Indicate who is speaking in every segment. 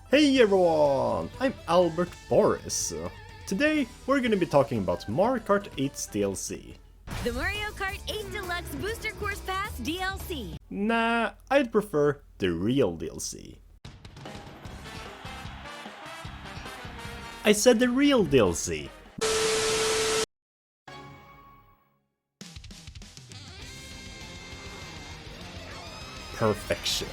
Speaker 1: Hey everyone, I'm Albert Boris. Today we're gonna be talking about Mario Kart 8's DLC.
Speaker 2: The Mario Kart 8 Deluxe Booster Course Pass DLC.
Speaker 1: Nah, I'd prefer the real DLC. I said the real DLC. Perfection.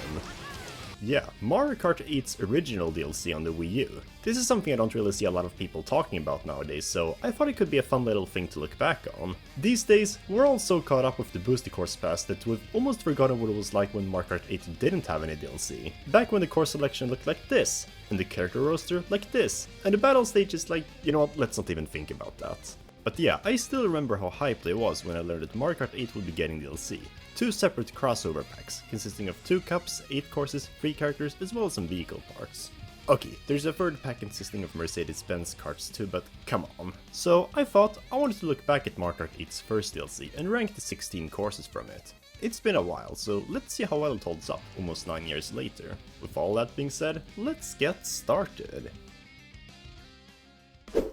Speaker 1: Yeah, Mario Kart 8's original DLC on the Wii U. This is something I don't really see a lot of people talking about nowadays, so I thought it could be a fun little thing to look back on. These days, we're all so caught up with the Booster Course Pass that we've almost forgotten what it was like when Mario Kart 8 didn't have any DLC. Back when the course selection looked like this, and the character roster like this, and the battle stages like, you know what, let's not even think about that. But yeah, I still remember how hyped I was when I learned that Mario Kart 8 would be getting DLC. Two separate crossover packs, consisting of 2 cups, 8 courses, 3 characters, as well as some vehicle parts. Okay, there's a third pack consisting of Mercedes-Benz carts too, but come on. So I thought I wanted to look back at Mario Kart 8's first DLC and rank the 16 courses from it. It's been a while, so let's see how well it holds up almost 9 years later. With all that being said, let's get started.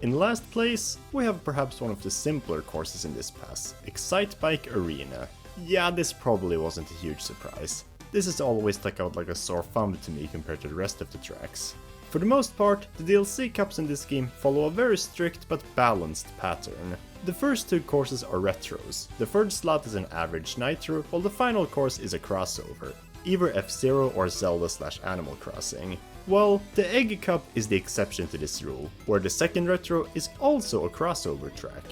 Speaker 1: In last place, we have perhaps one of the simpler courses in this pass, Excitebike Arena. Yeah, this probably wasn't a huge surprise. This has always stuck out like a sore thumb to me compared to the rest of the tracks. For the most part, the DLC cups in this game follow a very strict but balanced pattern. The first 2 courses are retros, the third slot is an average nitro, while the final course is a crossover, either F-Zero or Zelda/Animal Crossing. Well, the Egg Cup is the exception to this rule, where the second retro is also a crossover track.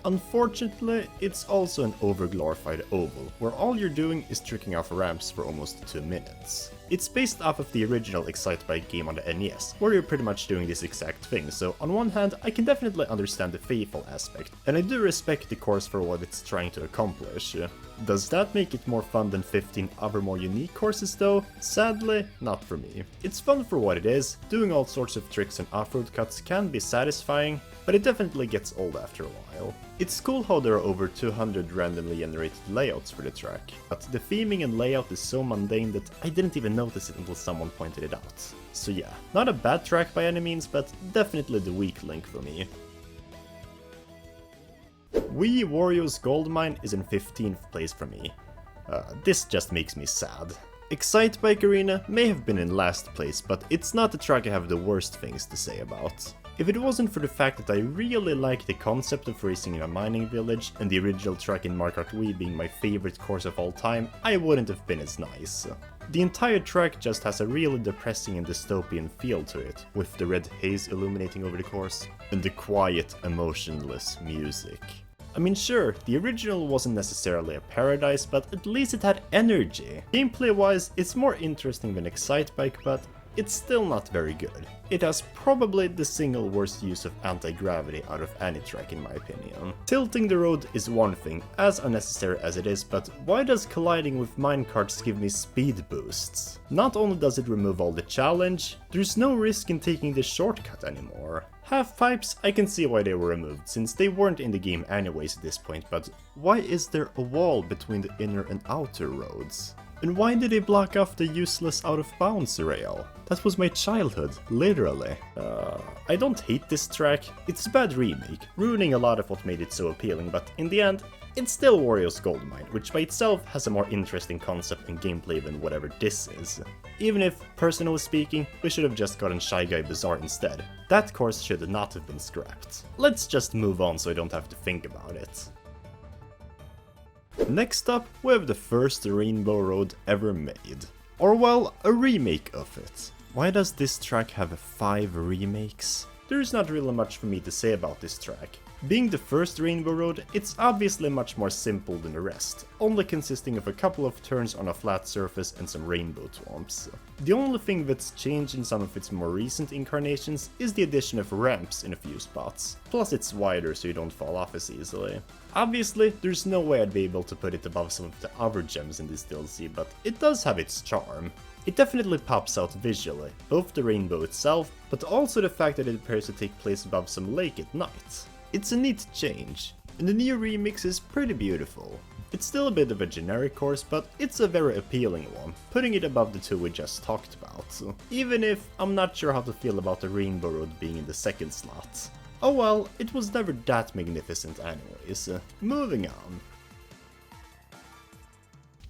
Speaker 1: Unfortunately, it's also an overglorified oval, where all you're doing is tricking off ramps for almost 2 minutes. It's based off of the original Excitebike game on the NES, where you're pretty much doing this exact thing, so on one hand I can definitely understand the faithful aspect, and I do respect the course for what it's trying to accomplish. Does that make it more fun than 15 other more unique courses though? Sadly, not for me. It's fun for what it is, doing all sorts of tricks and off-road cuts can be satisfying, but it definitely gets old after a while. It's cool how there are over 200 randomly generated layouts for the track, but the theming and layout is so mundane that I didn't even notice it until someone pointed it out. So yeah, not a bad track by any means, but definitely the weak link for me. Wii Wario's Gold Mine is in 15th place for me. This just makes me sad. Excitebike Arena may have been in last place, but it's not the track I have the worst things to say about. If it wasn't for the fact that I really like the concept of racing in a mining village and the original track in Mario Kart Wii being my favorite course of all time, I wouldn't have been as nice. The entire track just has a really depressing and dystopian feel to it, with the red haze illuminating over the course, and the quiet, emotionless music. I mean sure, the original wasn't necessarily a paradise, but at least it had energy. Gameplay wise, it's more interesting than Excitebike, but it's still not very good. It has probably the single worst use of anti-gravity out of any track in my opinion. Tilting the road is one thing, as unnecessary as it is, but why does colliding with minecarts give me speed boosts? Not only does it remove all the challenge, there's no risk in taking the shortcut anymore. Half-pipes, I can see why they were removed, since they weren't in the game anyways at this point, but why is there a wall between the inner and outer roads? And why did they block off the useless out-of-bounds rail? That was my childhood, literally. I don't hate this track, it's a bad remake, ruining a lot of what made it so appealing, but in the end, it's still Wario's Gold Mine, which by itself has a more interesting concept and gameplay than whatever this is. Even if, personally speaking, we should have just gotten Shy Guy Bazaar instead. That course should not have been scrapped. Let's just move on so I don't have to think about it. Next up, we have the first Rainbow Road ever made. Or well, a remake of it. Why does this track have 5 remakes? There's not really much for me to say about this track. Being the first Rainbow Road, it's obviously much more simple than the rest, only consisting of a couple of turns on a flat surface and some rainbow twomps. The only thing that's changed in some of its more recent incarnations is the addition of ramps in a few spots, plus it's wider so you don't fall off as easily. Obviously, there's no way I'd be able to put it above some of the other gems in this DLC, but it does have its charm. It definitely pops out visually, both the rainbow itself, but also the fact that it appears to take place above some lake at night. It's a neat change, and the new remix is pretty beautiful. It's still a bit of a generic course, but it's a very appealing one, putting it above the two we just talked about, even if I'm not sure how to feel about the Rainbow Road being in the second slot. Oh well, it was never that magnificent anyways. Moving on.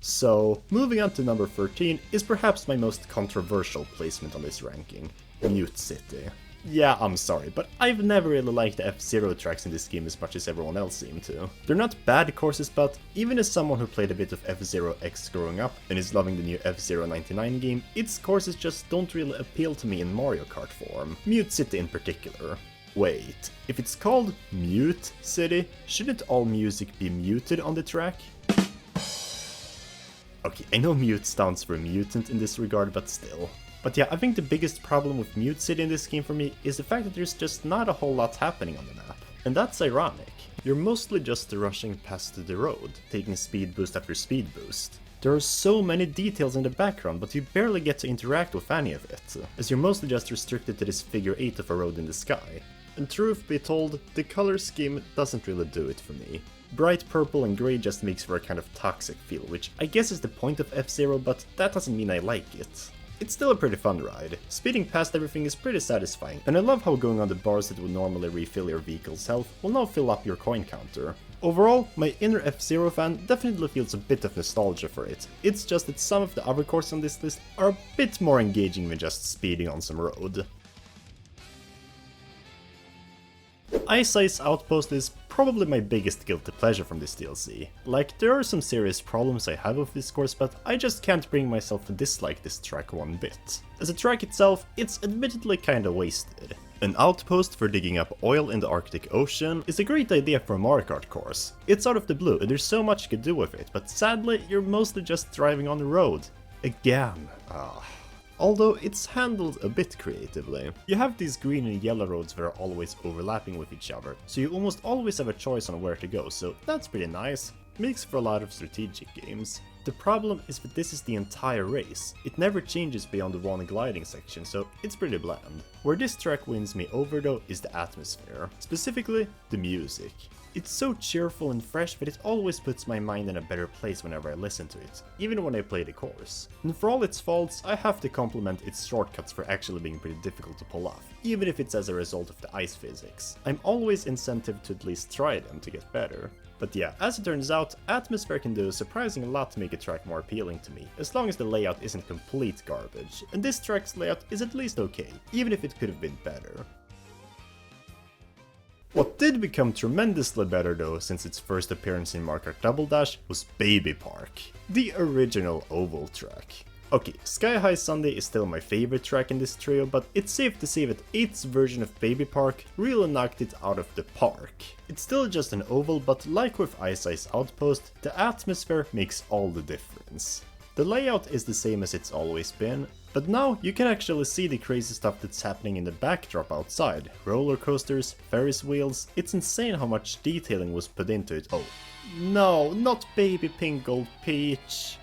Speaker 1: So, moving on to number 13 is perhaps my most controversial placement on this ranking, Mute City. Yeah, I'm sorry, but I've never really liked the F-Zero tracks in this game as much as everyone else seemed to. They're not bad courses, but even as someone who played a bit of F-Zero X growing up and is loving the new F-Zero 99 game, its courses just don't really appeal to me in Mario Kart form, Mute City in particular. Wait, if it's called Mute City, shouldn't all music be muted on the track? Okay, I know mute stands for mutant in this regard, but still. But yeah, I think the biggest problem with Mute City in this game for me is the fact that there's just not a whole lot happening on the map. And that's ironic. You're mostly just rushing past the road, taking speed boost after speed boost. There are so many details in the background, but you barely get to interact with any of it, as you're mostly just restricted to this figure 8 of a road in the sky. And truth be told, the color scheme doesn't really do it for me. Bright purple and grey just makes for a kind of toxic feel, which I guess is the point of F-Zero, but that doesn't mean I like it. It's still a pretty fun ride. Speeding past everything is pretty satisfying, and I love how going on the bars that would normally refill your vehicle's health will now fill up your coin counter. Overall, my inner F-Zero fan definitely feels a bit of nostalgia for it. It's just that some of the other courses on this list are a bit more engaging than just speeding on some road. Ice Outpost is probably my biggest guilty pleasure from this DLC. Like, there are some serious problems I have with this course, but I just can't bring myself to dislike this track one bit. As a track itself, it's admittedly kinda wasted. An outpost for digging up oil in the Arctic Ocean is a great idea for a Mario Kart course. It's out of the blue and there's so much you could do with it, but sadly, you're mostly just driving on the road. Again. Although it's handled a bit creatively. You have these green and yellow roads that are always overlapping with each other, so you almost always have a choice on where to go, so that's pretty nice. Makes for a lot of strategic games. The problem is that this is the entire race. It never changes beyond the one gliding section, so it's pretty bland. Where this track wins me over though is the atmosphere, specifically the music. It's so cheerful and fresh that it always puts my mind in a better place whenever I listen to it, even when I play the course. And for all its faults, I have to compliment its shortcuts for actually being pretty difficult to pull off, even if it's as a result of the ice physics. I'm always incentivized to at least try them to get better. But yeah, as it turns out, atmosphere can do a surprising lot to make a track more appealing to me, as long as the layout isn't complete garbage, and this track's layout is at least okay, even if it could have been better. What did become tremendously better though since its first appearance in Mario Kart Double Dash was Baby Park, the original oval track. Okay, Sky High Sunday is still my favorite track in this trio, but it's safe to say that 8's version of Baby Park really knocked it out of the park. It's still just an oval, but like with Ice Outpost, the atmosphere makes all the difference. The layout is the same as it's always been, but now you can actually see the crazy stuff that's happening in the backdrop outside. Roller coasters, Ferris wheels, it's insane how much detailing was put into it. Oh, no, not Baby Pink Gold Peach.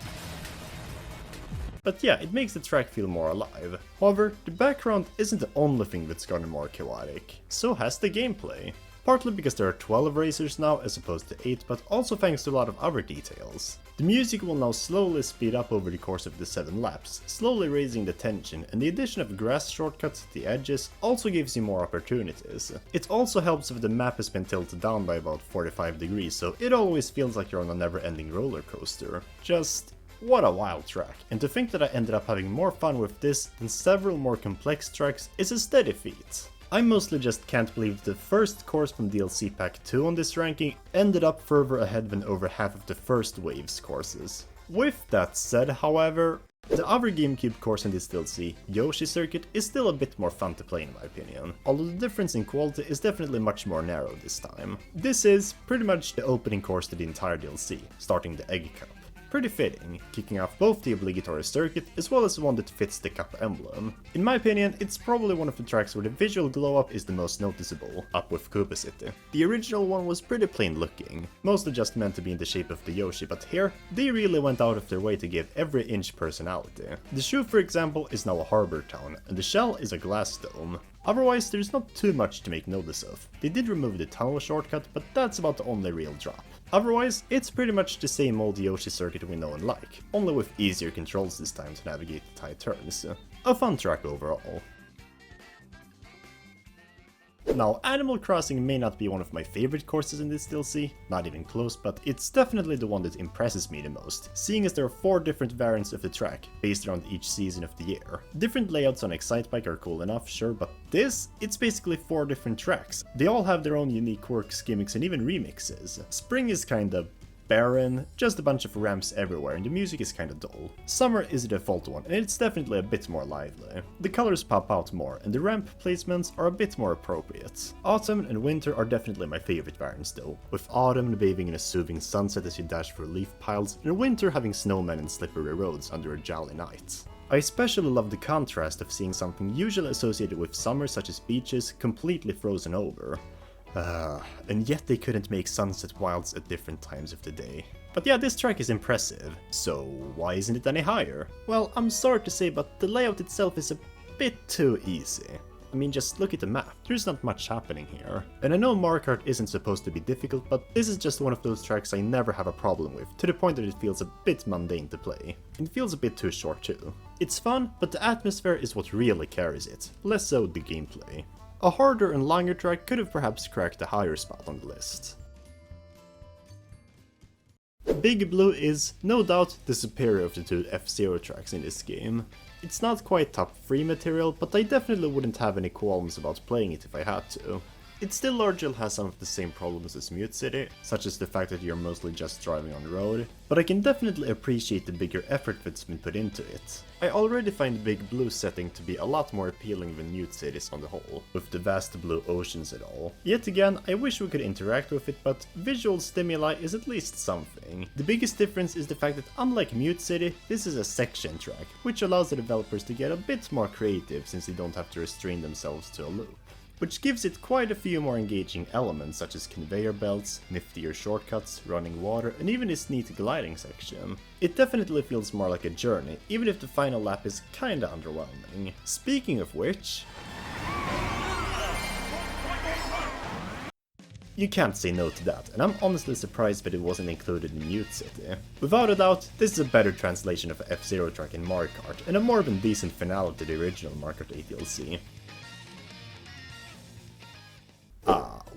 Speaker 1: But yeah, it makes the track feel more alive. However, the background isn't the only thing that's gotten more chaotic. So has the gameplay. Partly because there are 12 racers now as opposed to 8, but also thanks to a lot of other details. The music will now slowly speed up over the course of the 7 laps, slowly raising the tension, and the addition of grass shortcuts at the edges also gives you more opportunities. It also helps if the map has been tilted down by about 45 degrees, so it always feels like you're on a never-ending roller coaster. Just what a wild track, and to think that I ended up having more fun with this than several more complex tracks is a steady feat. I mostly just can't believe the first course from DLC Pack 2 on this ranking ended up further ahead than over half of the first wave's courses. With that said, however, the other GameCube course in this DLC, Yoshi Circuit, is still a bit more fun to play in my opinion, although the difference in quality is definitely much more narrow this time. This is pretty much the opening course to the entire DLC, starting the Egg Cup. Pretty fitting, kicking off both the obligatory circuit as well as one that fits the cup emblem. In my opinion, it's probably one of the tracks where the visual glow up is the most noticeable, up with Koopa City. The original one was pretty plain looking, mostly just meant to be in the shape of the Yoshi, but here, they really went out of their way to give every inch personality. The shoe, for example, is now a harbor town, and the shell is a glass dome. Otherwise, there's not too much to make notice of. They did remove the tunnel shortcut, but that's about the only real drop. Otherwise, it's pretty much the same old Yoshi Circuit we know and like, only with easier controls this time to navigate the tight turns. A fun track overall. Now, Animal Crossing may not be one of my favorite courses in this DLC, not even close, but it's definitely the one that impresses me the most, seeing as there are 4 different variants of the track, based around each season of the year. Different layouts on Excitebike are cool enough, sure, but this, it's basically 4 different tracks. They all have their own unique quirks, gimmicks, and even remixes. Spring is kinda barren, just a bunch of ramps everywhere, and the music is kinda dull. Summer is the default one, and it's definitely a bit more lively. The colors pop out more, and the ramp placements are a bit more appropriate. Autumn and winter are definitely my favorite variants though, with autumn bathing in a soothing sunset as you dash through leaf piles, and winter having snowmen and slippery roads under a jolly night. I especially love the contrast of seeing something usually associated with summer such as beaches completely frozen over. And yet they couldn't make sunset wilds at different times of the day. But yeah, this track is impressive, so why isn't it any higher? Well, I'm sorry to say, but the layout itself is a bit too easy. I mean, just look at the map, there's not much happening here. And I know Mario Kart isn't supposed to be difficult, but this is just one of those tracks I never have a problem with, to the point that it feels a bit mundane to play. It feels a bit too short too. It's fun, but the atmosphere is what really carries it, less so the gameplay. A harder and longer track could have perhaps cracked a higher spot on the list. Big Blue is, no doubt, the superior of the 2 F-Zero tracks in this game. It's not quite top 3 material, but I definitely wouldn't have any qualms about playing it if I had to. It still largely has some of the same problems as Mute City, such as the fact that you're mostly just driving on the road, but I can definitely appreciate the bigger effort that's been put into it. I already find Big Blue setting to be a lot more appealing than Mute Cities on the whole, with the vast blue oceans and all. Yet again, I wish we could interact with it, but visual stimuli is at least something. The biggest difference is the fact that unlike Mute City, this is a section track, which allows the developers to get a bit more creative since they don't have to restrain themselves to a loop. Which gives it quite a few more engaging elements such as conveyor belts, niftier shortcuts, running water, and even this neat gliding section. It definitely feels more like a journey, even if the final lap is kinda underwhelming. Speaking of which... you can't say no to that, and I'm honestly surprised that it wasn't included in Mute City. Without a doubt, this is a better translation of F-Zero track in Mario Kart, and a more than decent finale to the original Mario Kart 8 DLC.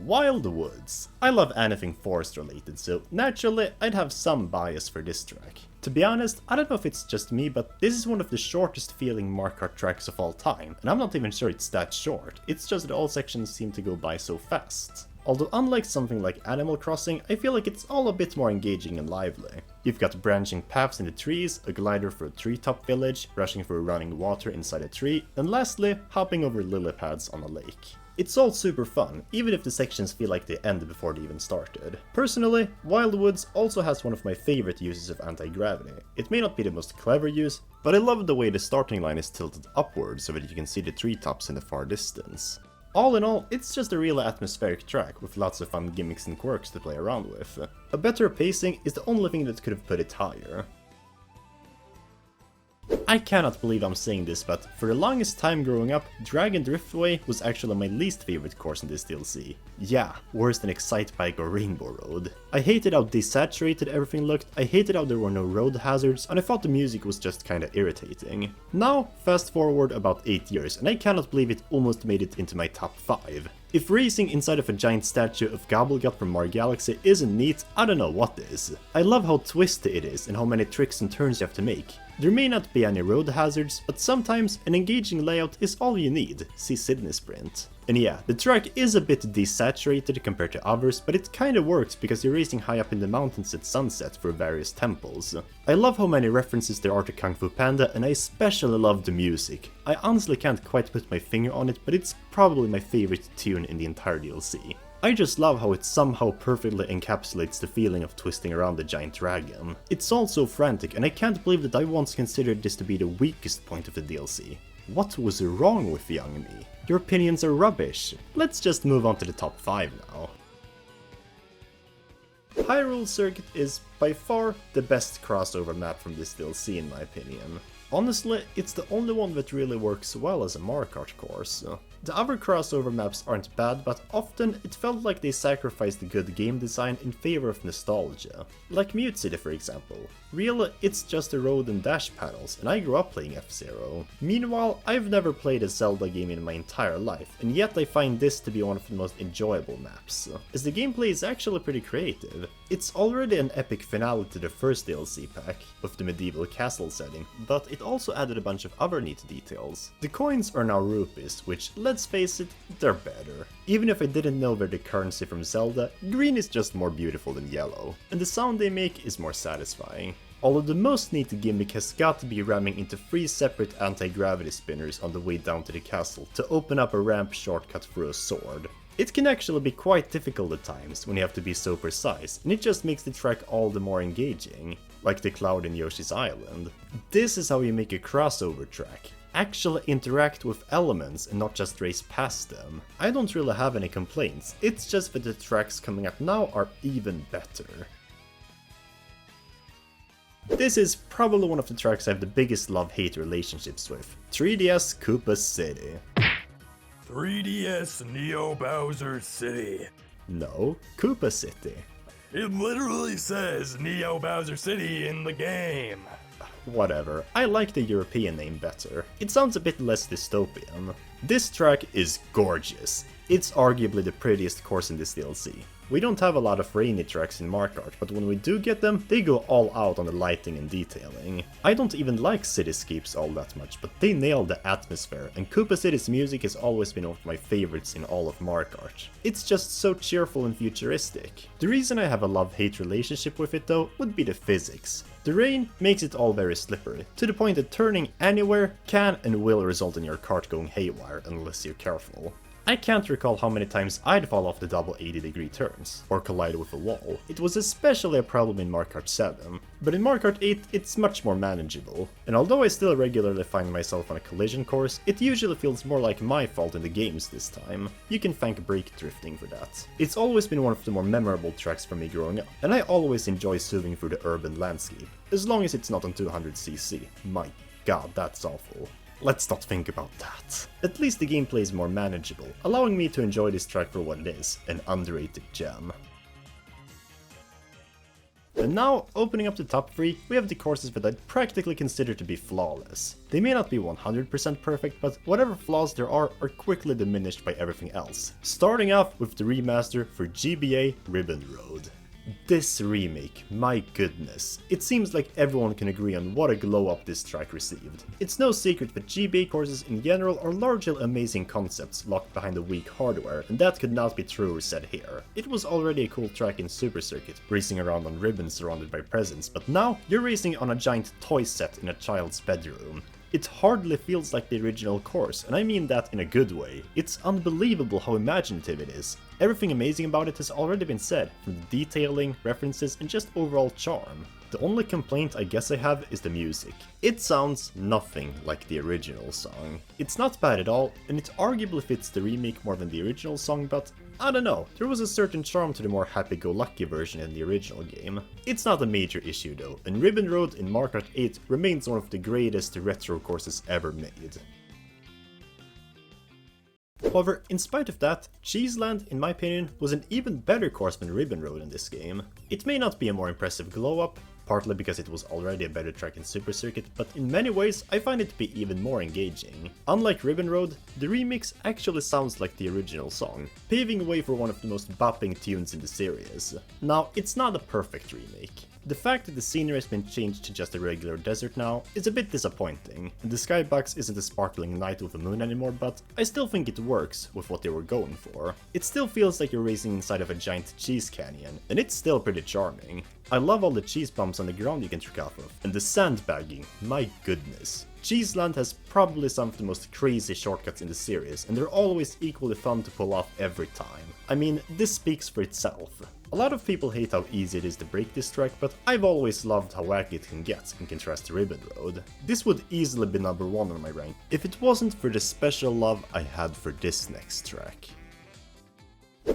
Speaker 1: Wild Woods. I love anything forest related, so naturally I'd have some bias for this track. To be honest, I don't know if it's just me, but this is one of the shortest feeling Mario Kart tracks of all time, and I'm not even sure it's that short, it's just that all sections seem to go by so fast. Although unlike something like Animal Crossing, I feel like it's all a bit more engaging and lively. You've got branching paths in the trees, a glider through a treetop village, rushing through running water inside a tree, and lastly, hopping over lily pads on a lake. It's all super fun, even if the sections feel like they end before they even started. Personally, Wild Woods also has one of my favorite uses of anti-gravity. It may not be the most clever use, but I love the way the starting line is tilted upwards so that you can see the treetops in the far distance. All in all, it's just a really atmospheric track with lots of fun gimmicks and quirks to play around with. A better pacing is the only thing that could have put it higher. I cannot believe I'm saying this, but for the longest time growing up, Dragon Driftway was actually my least favorite course in this DLC. Yeah, worse than Excitebike or Rainbow Road. I hated how desaturated everything looked, I hated how there were no road hazards, and I thought the music was just kinda irritating. Now, fast forward about 8 years, and I cannot believe it almost made it into my top 5. If racing inside of a giant statue of Gobblegut from Mario Galaxy isn't neat, I don't know what is. I love how twisty it is and how many tricks and turns you have to make. There may not be any road hazards, but sometimes an engaging layout is all you need, see Sydney Sprint. And yeah, the track is a bit desaturated compared to others, but it kinda works because you're racing high up in the mountains at sunset through various temples. I love how many references there are to Kung Fu Panda, and I especially love the music. I honestly can't quite put my finger on it, but it's probably my favorite tune in the entire DLC. I just love how it somehow perfectly encapsulates the feeling of twisting around the giant dragon. It's all so frantic, and I can't believe that I once considered this to be the weakest point of the DLC. What was wrong with young me? Your opinions are rubbish. Let's just move on to the top 5 now. Hyrule Circuit is by far the best crossover map from this DLC in my opinion. Honestly, it's the only one that really works well as a Mario Kart course. The other crossover maps aren't bad, but often it felt like they sacrificed the good game design in favor of nostalgia. Like Mute City for example. Really, it's just a road and dash panels, and I grew up playing F-Zero. Meanwhile, I've never played a Zelda game in my entire life, and yet I find this to be one of the most enjoyable maps, as the gameplay is actually pretty creative. It's already an epic finale to the first DLC pack, with the medieval castle setting, but it also added a bunch of other neat details. The coins are now rupees, which, let's face it, they're better. Even if I didn't know they're the currency from Zelda, green is just more beautiful than yellow, and the sound they make is more satisfying. Although the most neat gimmick has got to be ramming into 3 separate anti-gravity spinners on the way down to the castle to open up a ramp shortcut through a sword. It can actually be quite difficult at times when you have to be so precise, and it just makes the track all the more engaging, like the cloud in Yoshi's Island. This is how you make a crossover track. Actually interact with elements and not just race past them. I don't really have any complaints, it's just that the tracks coming up now are even better. This is probably one of the tracks I have the biggest love-hate relationships with. 3DS Koopa City.
Speaker 3: 3DS Neo Bowser City.
Speaker 1: No, Koopa City.
Speaker 3: It literally says Neo Bowser City in the game.
Speaker 1: Whatever, I like the European name better. It sounds a bit less dystopian. This track is gorgeous. It's arguably the prettiest course in this DLC. We don't have a lot of rainy tracks in Mario Kart, but when we do get them, they go all out on the lighting and detailing. I don't even like cityscapes all that much, but they nail the atmosphere, and Koopa City's music has always been one of my favorites in all of Mario Kart. It's just so cheerful and futuristic. The reason I have a love-hate relationship with it though would be the physics. The rain makes it all very slippery, to the point that turning anywhere can and will result in your kart going haywire unless you're careful. I can't recall how many times I'd fall off the double 80-degree turns, or collide with a wall. It was especially a problem in Mario Kart 7, but in Mario Kart 8 it's much more manageable. And although I still regularly find myself on a collision course, it usually feels more like my fault in the games this time. You can thank brake drifting for that. It's always been one of the more memorable tracks for me growing up, and I always enjoy zooming through the urban landscape, as long as it's not on 200cc. My god, that's awful. Let's not think about that. At least the gameplay is more manageable, allowing me to enjoy this track for what it is, an underrated gem. And now, opening up the top 3, we have the courses that I'd practically consider to be flawless. They may not be 100% perfect, but whatever flaws there are quickly diminished by everything else. Starting off with the remaster for GBA Ribbon Road. This remake, my goodness. It seems like everyone can agree on what a glow up this track received. It's no secret that GBA courses in general are largely amazing concepts locked behind a weak hardware, and that could not be truer said here. It was already a cool track in Super Circuit, racing around on ribbons surrounded by presents, but now you're racing on a giant toy set in a child's bedroom. It hardly feels like the original course, and I mean that in a good way. It's unbelievable how imaginative it is. Everything amazing about it has already been said, from the detailing, references, and just overall charm. The only complaint I guess I have is the music. It sounds nothing like the original song. It's not bad at all, and it arguably fits the remake more than the original song, but I don't know, there was a certain charm to the more happy-go-lucky version in the original game. It's not a major issue though, and Ribbon Road in Mario Kart 8 remains one of the greatest retro courses ever made. However, in spite of that, Cheese Land, in my opinion, was an even better course than Ribbon Road in this game. It may not be a more impressive glow-up, partly because it was already a better track in Super Circuit, but in many ways I find it to be even more engaging. Unlike Ribbon Road, the remix actually sounds like the original song, paving the way for one of the most bopping tunes in the series. Now, it's not a perfect remake. The fact that the scenery has been changed to just a regular desert now is a bit disappointing, and the skybox isn't a sparkling night with a moon anymore, but I still think it works with what they were going for. It still feels like you're racing inside of a giant cheese canyon, and it's still pretty charming. I love all the cheese bumps on the ground you can trick off of, and the sandbagging, my goodness. Cheese Land has probably some of the most crazy shortcuts in the series, and they're always equally fun to pull off every time. I mean, this speaks for itself. A lot of people hate how easy it is to break this track, but I've always loved how wacky it can get in contrast to Ribbon Road. This would easily be number 1 on my rank, if it wasn't for the special love I had for this next track.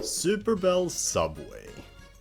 Speaker 1: Super Bell Subway.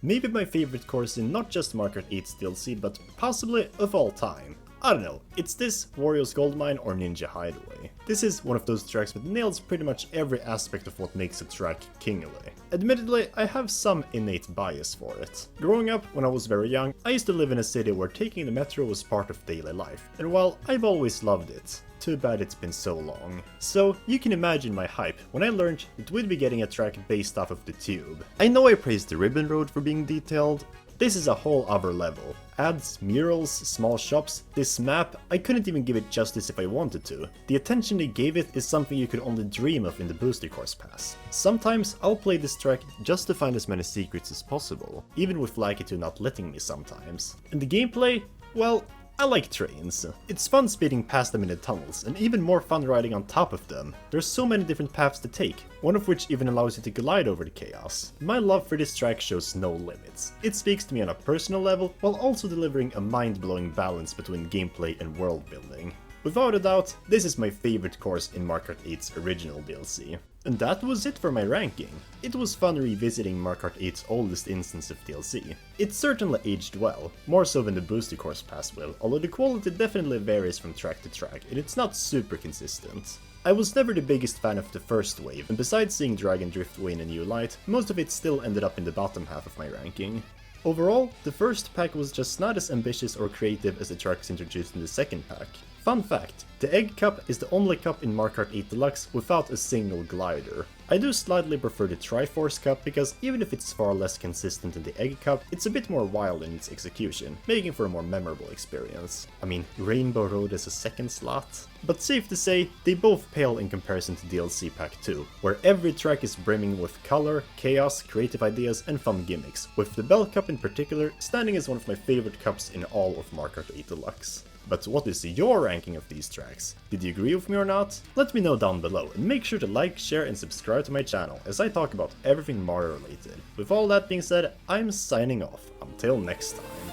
Speaker 1: Maybe my favorite course in not just Mario Kart 8's DLC, but possibly of all time. I don't know, it's this, Wario's Gold Mine, or Ninja Hideaway. This is one of those tracks that nails pretty much every aspect of what makes a track king away. Admittedly, I have some innate bias for it. Growing up, when I was very young, I used to live in a city where taking the metro was part of daily life, and while I've always loved it, too bad it's been so long. So you can imagine my hype when I learned that we'd be getting a track based off of the tube. I know I praised the Ribbon Road for being detailed. This is a whole other level. Ads, murals, small shops, this map, I couldn't even give it justice if I wanted to. The attention they gave it is something you could only dream of in the Booster Course Pass. Sometimes I'll play this track just to find as many secrets as possible, even with Lakitu not letting me sometimes. And the gameplay? Well, I like trains. It's fun speeding past them in the tunnels, and even more fun riding on top of them. There's so many different paths to take, one of which even allows you to glide over the chaos. My love for this track shows no limits. It speaks to me on a personal level, while also delivering a mind-blowing balance between gameplay and world building. Without a doubt, this is my favorite course in Mario Kart 8's original DLC. And that was it for my ranking. It was fun revisiting Mario Kart 8's oldest instance of DLC. It certainly aged well, more so than the Booster Course Pass will, although the quality definitely varies from track to track, and it's not super consistent. I was never the biggest fan of the first wave, and besides seeing Dragon Driftway in a new light, most of it still ended up in the bottom half of my ranking. Overall, the first pack was just not as ambitious or creative as the tracks introduced in the second pack. Fun fact, the Egg Cup is the only cup in Mario Kart 8 Deluxe without a single glider. I do slightly prefer the Triforce Cup because even if it's far less consistent than the Egg Cup, it's a bit more wild in its execution, making for a more memorable experience. I mean, Rainbow Road is a second slot. But safe to say, they both pale in comparison to DLC Pack 2, where every track is brimming with color, chaos, creative ideas, and fun gimmicks, with the Bell Cup in particular standing as one of my favorite cups in all of Mario Kart 8 Deluxe. But what is your ranking of these tracks? Did you agree with me or not? Let me know down below, and make sure to like, share, and subscribe to my channel as I talk about everything Mario related. With all that being said, I'm signing off. Until next time.